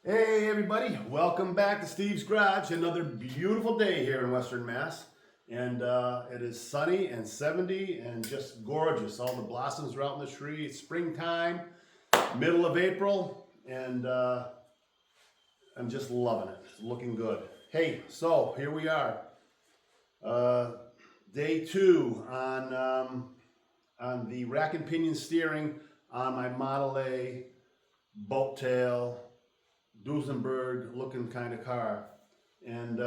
Hey everybody, welcome back to Steve's Garage. Another beautiful day here in Western Mass. And it is sunny and 70 and just gorgeous. All the blossoms are out in the tree. It's springtime, middle of April, and I'm just loving it. It's looking good. Hey, so here we are. Day 2 on the rack and pinion steering on my Model A boat tail Duesenberg looking kind of car. And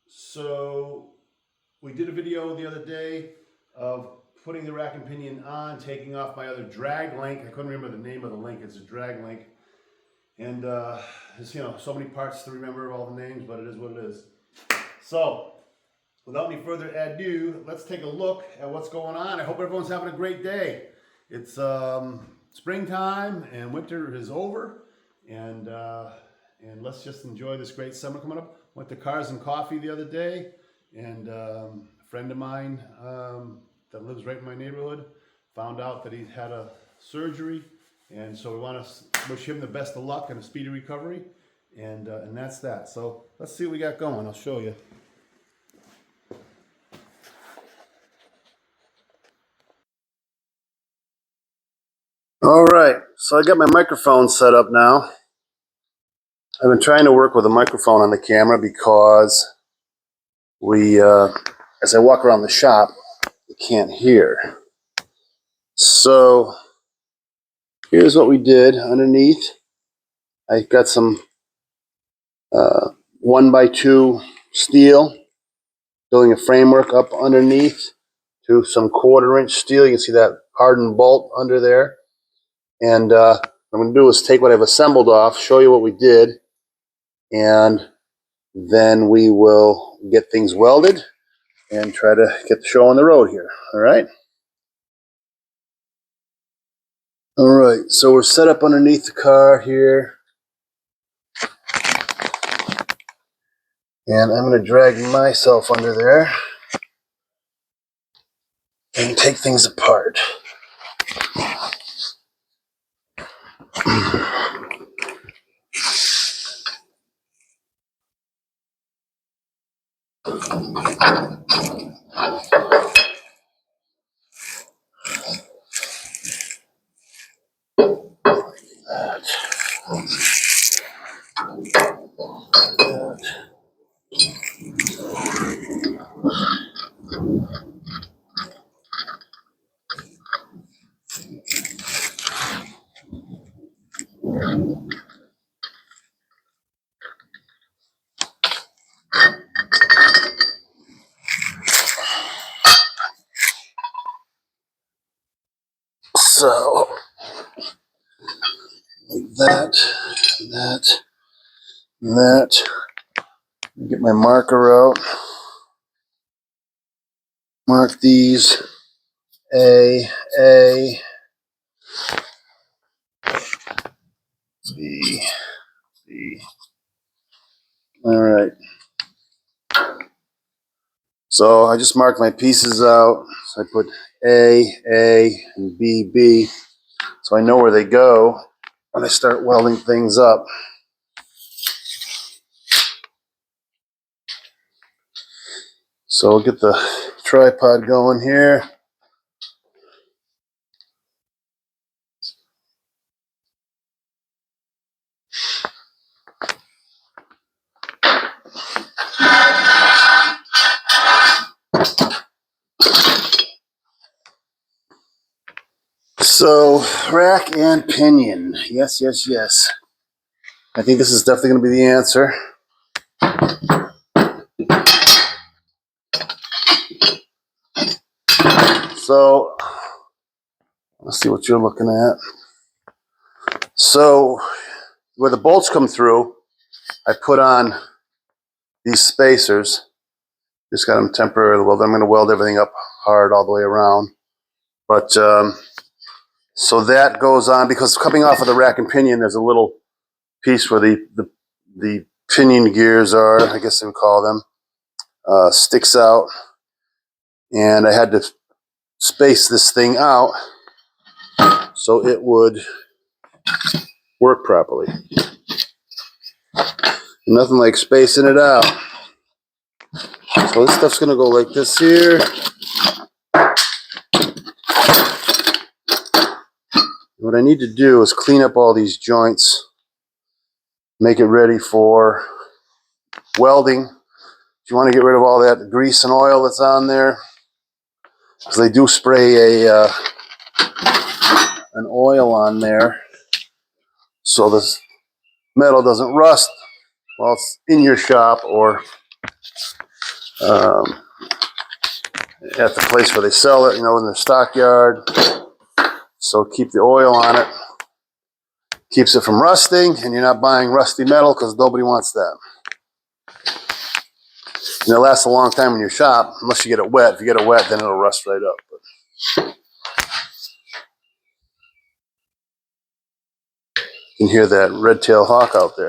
so we did a video the other day of putting the rack and pinion on, taking off my other drag link. I couldn't remember the name of the link. It's a drag link. And there's, so many parts to remember all the names, but it is what it is. So without any further ado, let's take a look at what's going on. I hope everyone's having a great day. It's springtime and winter is over, and let's just enjoy this great summer coming up. Went to Cars and Coffee the other day, and a friend of mine that lives right in my neighborhood found out that he had a surgery, and so we want to wish him the best of luck and a speedy recovery, and that's that. So let's see what we got going. I'll show you. All right, so I got my microphone set up now. I've been trying to work with a microphone on the camera because as I walk around the shop, you can't hear. So here's what we did underneath. I got some 1x2 steel, building a framework up underneath to some 1/4-inch steel. You can see that hardened bolt under there. And what I'm going to do is take what I've assembled off, show you what we did, and then we will get things welded and try to get the show on the road here. All right. All right. So we're set up underneath the car here. And I'm going to drag myself under there and take things apart. So that. Get my marker out. Mark these A, B, B. All right. So I just marked my pieces out. So I put A, and B. So I know where they go when I start welding things up. So I'll get the tripod going here. So rack and pinion. Yes. I think this is definitely going to be the answer. So let's see what you're looking at. So where the bolts come through, I put on these spacers. Just got them temporarily welded. I'm going to weld everything up hard all the way around. But so that goes on because coming off of the rack and pinion, there's a little piece where the pinion gears are, I guess they would call them, sticks out. And I had to space this thing out so it would work properly. Nothing like spacing it out. So this stuff's going to go like this here. What I need to do is clean up all these joints, make it ready for welding. If you want to get rid of all that grease and oil that's on there, because they do spray an oil on there so this metal doesn't rust while it's in your shop or at the place where they sell it, you know, in the stockyard. So keep the oil on it. Keeps it from rusting, and you're not buying rusty metal because nobody wants that. And it lasts a long time in your shop, unless you get it wet. If you get it wet, then it'll rust right up. But you can hear that red-tailed hawk out there.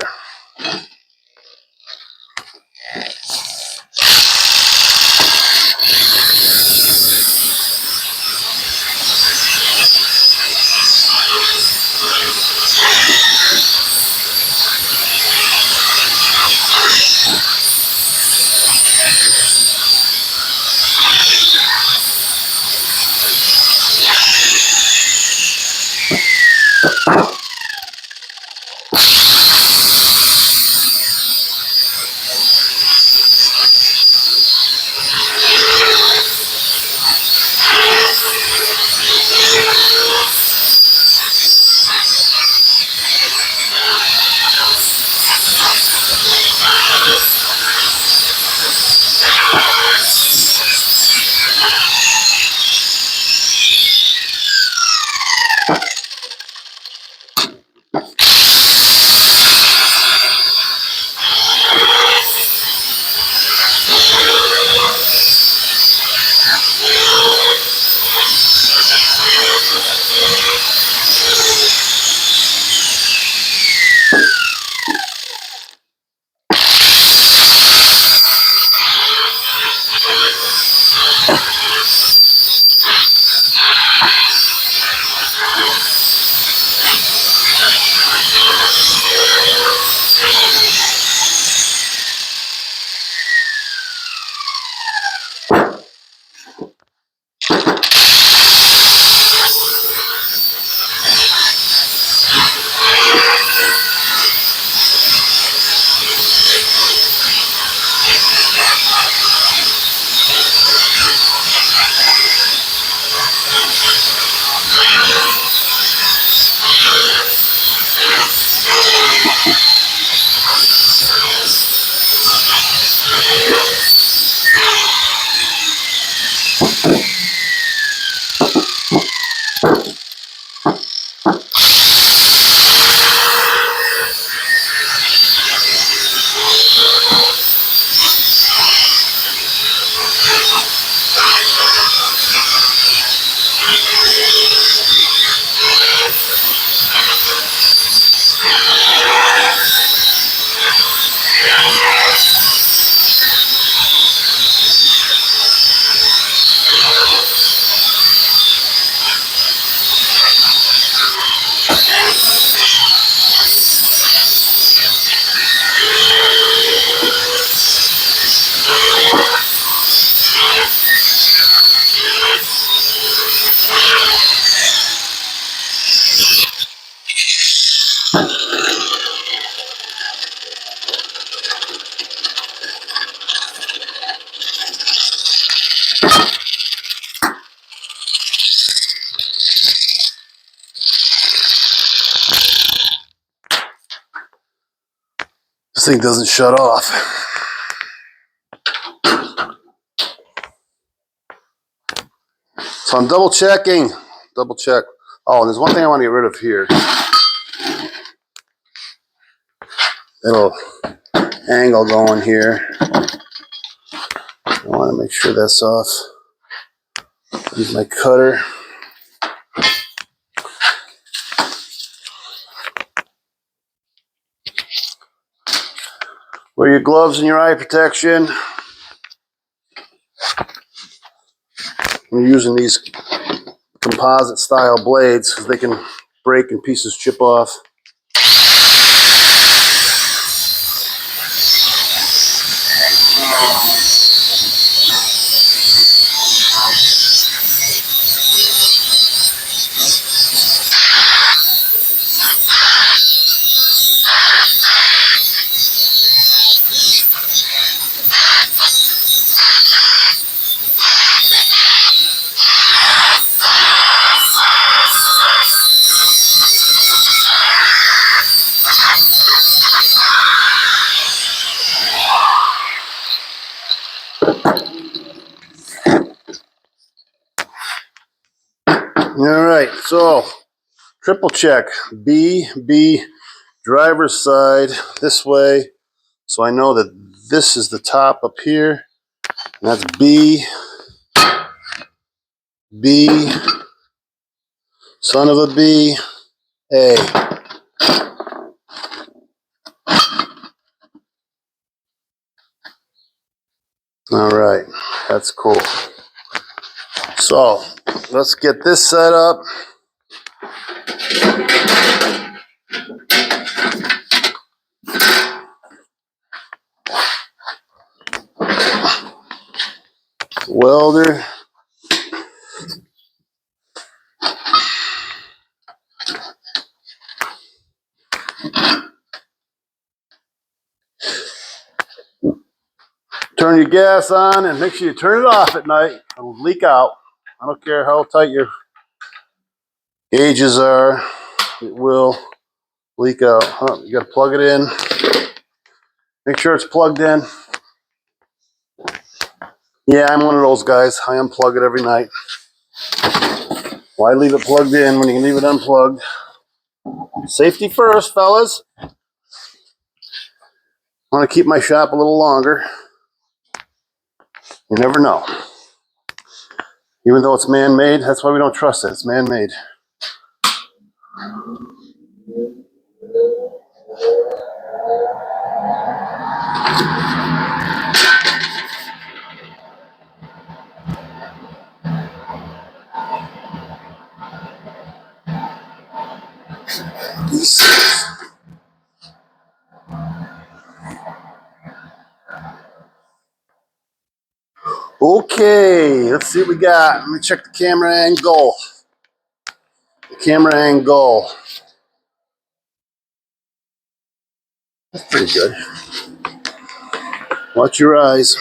This thing doesn't shut off. So I'm double checking. Double check. Oh, and there's one thing I want to get rid of here. Little angle going here. I want to make sure that's off. Use my cutter. Wear your gloves and your eye protection. I'm using these composite style blades because they can break and pieces chip off. All right, so triple check. B, driver's side this way. So I know that this is the top up here. And that's B, son of a B, A. All right, that's cool. So let's get this set up. Welder. Turn your gas on and make sure you turn it off at night. It'll leak out. I don't care how tight your gauges are, it will leak out. You gotta plug it in. Make sure it's plugged in. Yeah, I'm one of those guys. I unplug it every night. Why leave it plugged in when you can leave it unplugged? Safety first, fellas. I want to keep my shop a little longer. You never know. Even though it's man-made, that's why we don't trust it. It's man-made. Okay, let's see what we got. Let me check the camera angle. Camera angle. That's pretty good. Watch your eyes.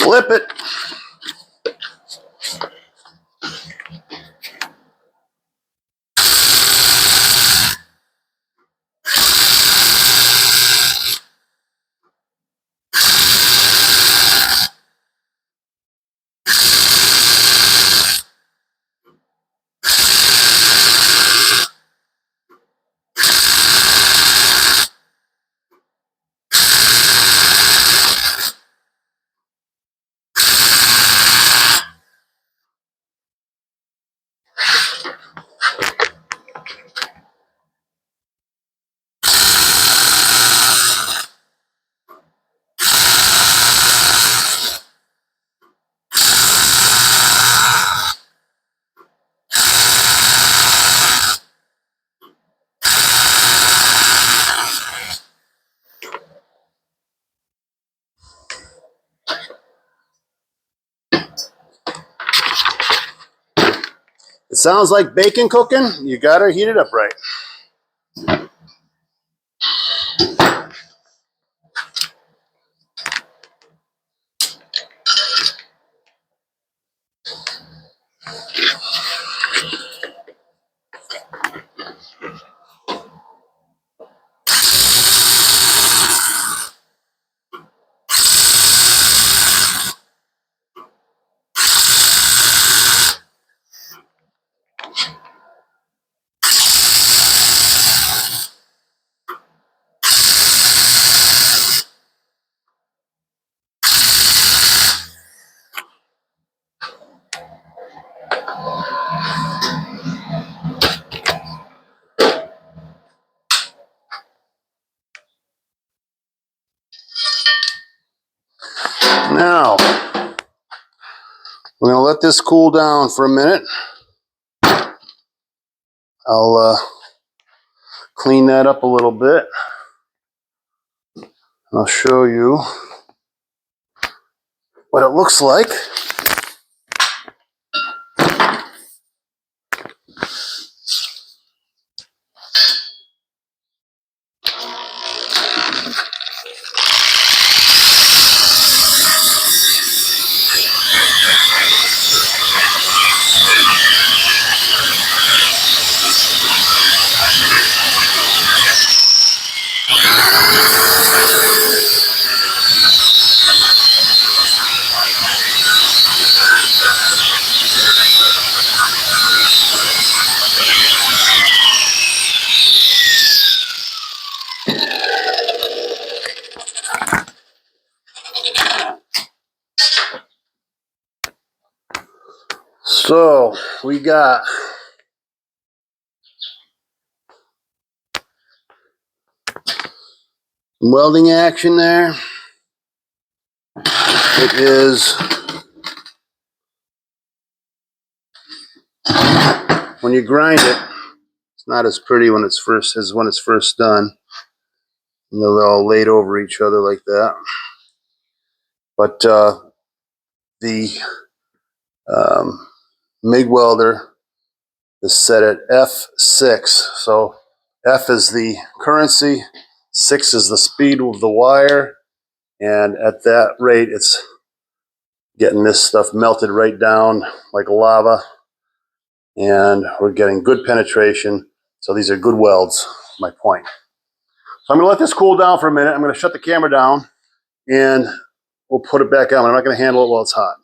Flip it. sounds like bacon cooking, you gotta heat it up right. Now, we're gonna let this cool down for a minute. I'll clean that up a little bit. I'll show you what it looks like. So we got some welding action there. It is, when you grind it, it's not as pretty when it's first done. You know, they're all laid over each other like that. But the MIG welder is set at F6. So F is the currency, 6 is the speed of the wire, and at that rate, it's getting this stuff melted right down like lava, and we're getting good penetration. So these are good welds, my point. So I'm gonna let this cool down for a minute. I'm gonna shut the camera down and we'll put it back on. I'm not gonna handle it while it's hot.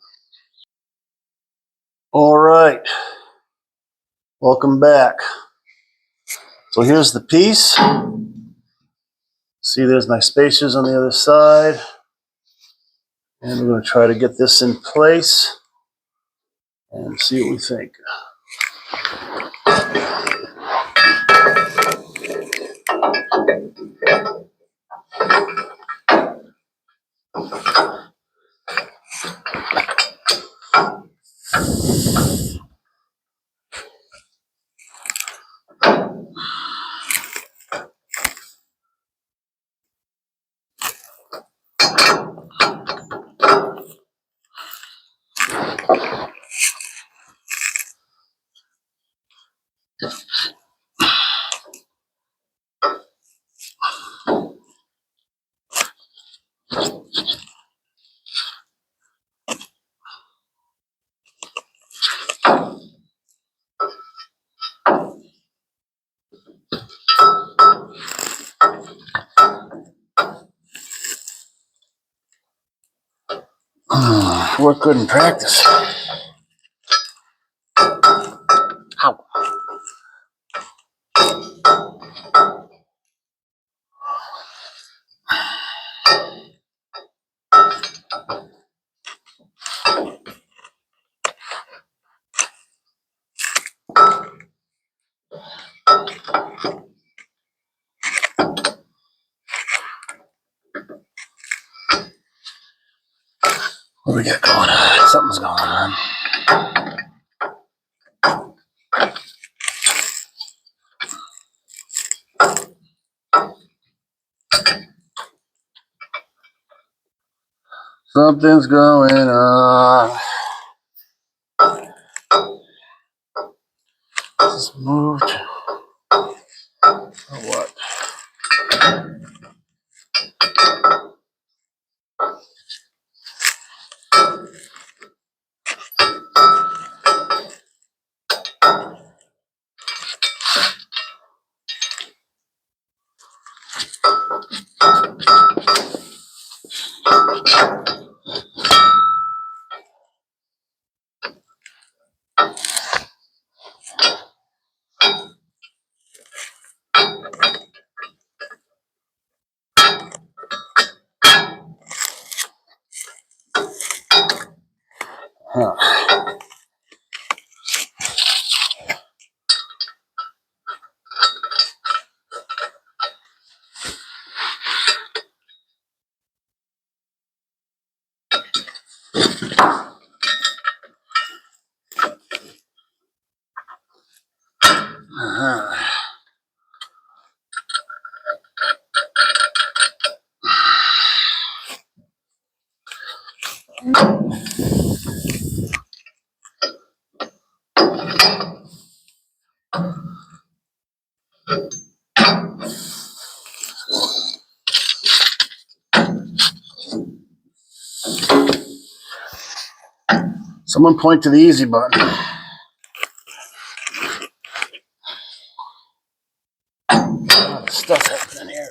All right, welcome back. So here's the piece. See, there's my spacers on the other side. And we're gonna try to get this in place and see what we think. Work good in practice. Ow. What do we got going on? Something's going on. Something's going on. Huh. Someone point to the easy button. A lot of stuff happening here.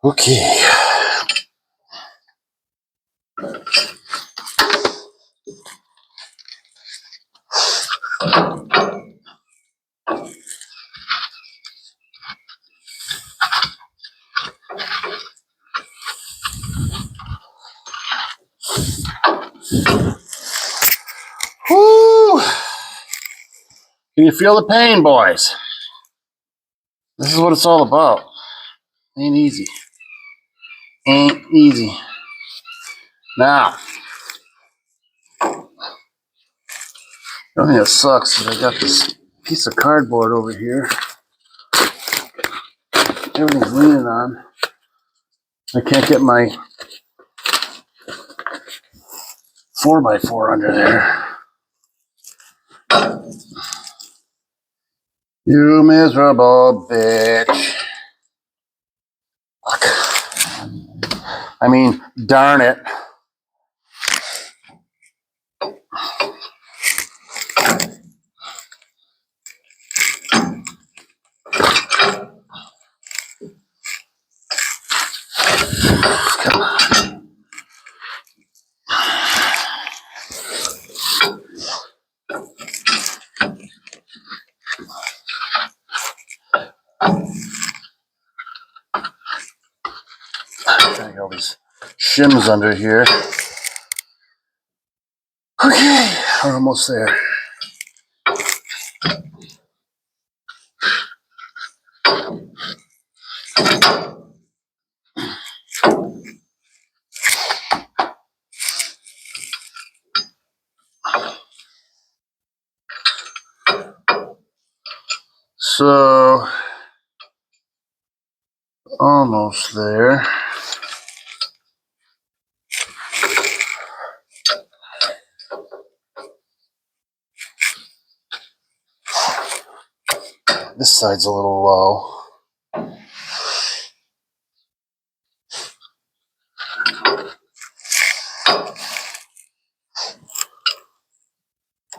Okay. Woo! Can you feel the pain, boys? This is what it's all about. Ain't easy. Ain't easy. Now, the only thing that sucks is I got this piece of cardboard over here. Everything's leaning on. I can't get my 4x4 under there. You miserable bitch. Fuck. I mean, darn it. Come on. Trying to get all these shims under here. Okay, we're almost there. So, almost there. This side's a little low.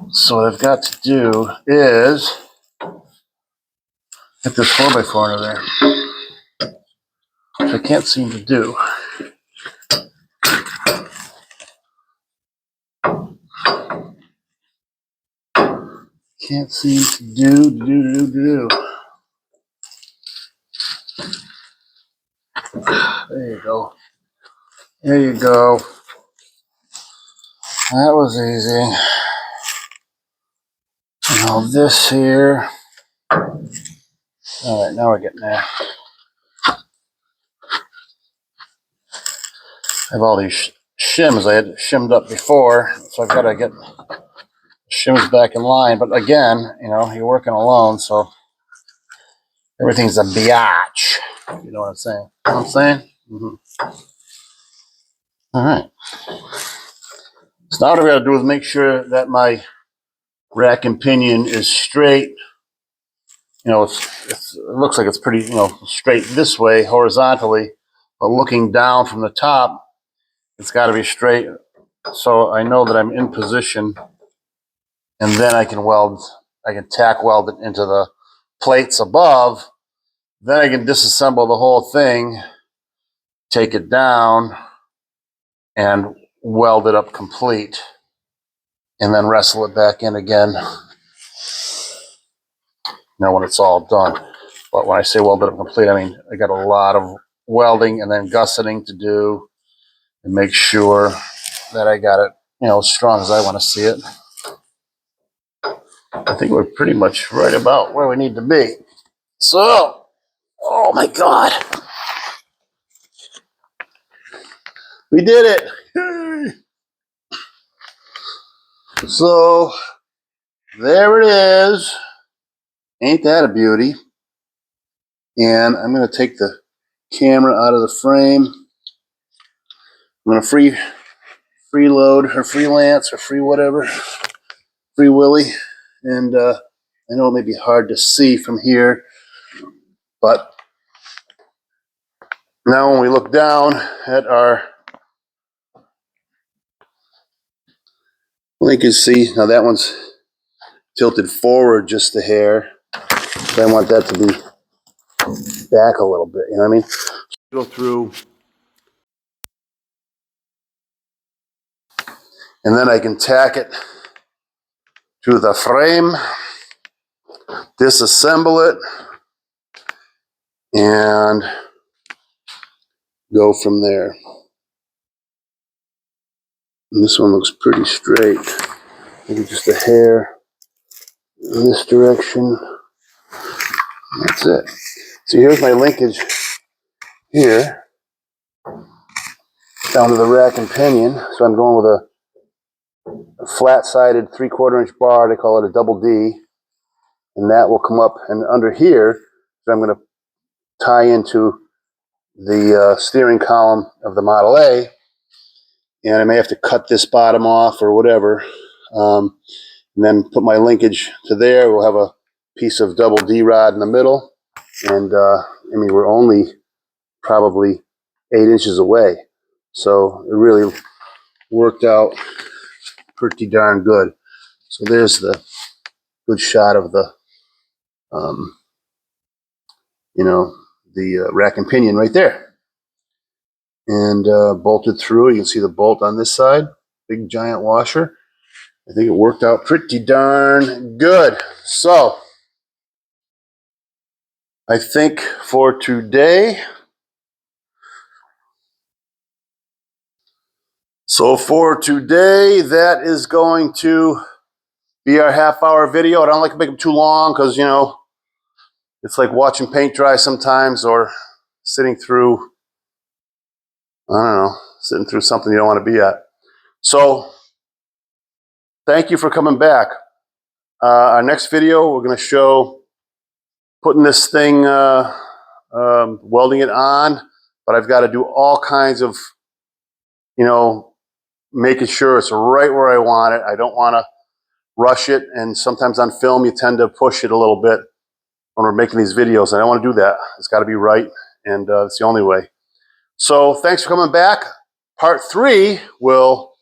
So what I've got to do is get this 4x4 under there, which I can't seem to do. Can't seem to do. There you go. There you go. That was easy. Now this here. All right, now we're getting there. I have all these shims I had shimmed up before, so I've got to get shims back in line. But again, you know, you're working alone, so everything's a biatch. You know what I'm saying? You know what I'm saying? Mm-hmm. All right. So now what I've got to do is make sure that my rack and pinion is straight you know, it looks like it's pretty, you know, straight this way horizontally, but looking down from the top, it's got to be straight. So I know that I'm in position, and then I can tack weld it into the plates above. Then I can disassemble the whole thing, take it down, and weld it up complete, and then wrestle it back in again. Now when it's all done. But when I say welded up complete, I mean I got a lot of welding and then gusseting to do and make sure that I got it, you know, as strong as I want to see it. I think we're pretty much right about where we need to be. So, oh my God. We did it. So, there it is. Ain't that a beauty? And I'm going to take the camera out of the frame. I'm going to freeload or freelance or free whatever, free willy. And I know it may be hard to see from here, but now when we look down at our link, you see, now that one's tilted forward just a hair. So I want that to be back a little bit, you know what I mean? Go through, and then I can tack it to the frame, disassemble it, and go from there. And this one looks pretty straight. Maybe just a hair in this direction. That's it. So here's my linkage here down to the rack and pinion. So I'm going with a flat-sided 3/4 inch bar. They call it a double D. And that will come up, and under here, so I'm going to tie into the steering column of the Model A, and I may have to cut this bottom off or whatever, and then put my linkage to there. We'll have a piece of double D rod in the middle, and I mean, we're only probably 8 inches away, so it really worked out pretty darn good. So there's the good shot of the you know, the rack and pinion right there. And bolted through. You can see the bolt on this side, big giant washer. I think it worked out pretty darn good. So I think for today, that is going to be our half-hour video. I don't like to make them too long because, you know, it's like watching paint dry sometimes, or sitting through, I don't know, sitting through something you don't want to be at. So thank you for coming back. Our next video, we're going to show putting this thing, welding it on, but I've got to do all kinds of, you know, making sure it's right where I want it. I don't want to rush it, and sometimes on film you tend to push it a little bit when we're making these videos. I don't want to do that. It's got to be right, and it's the only way. So thanks for coming back. Part 3 will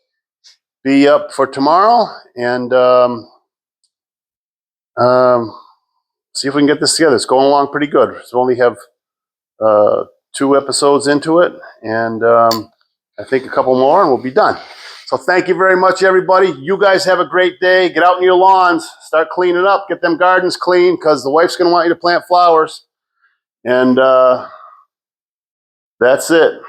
be up for tomorrow, and see if we can get this together. It's going along pretty good. So we only have 2 episodes into it, and I think a couple more and we'll be done. So thank you very much, everybody. You guys have a great day. Get out in your lawns, start cleaning up, get them gardens clean, because the wife's going to want you to plant flowers. And that's it.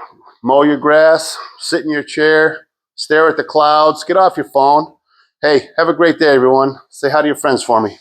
Mow your grass, sit in your chair, stare at the clouds, get off your phone. Hey, have a great day, everyone. Say hi to your friends for me.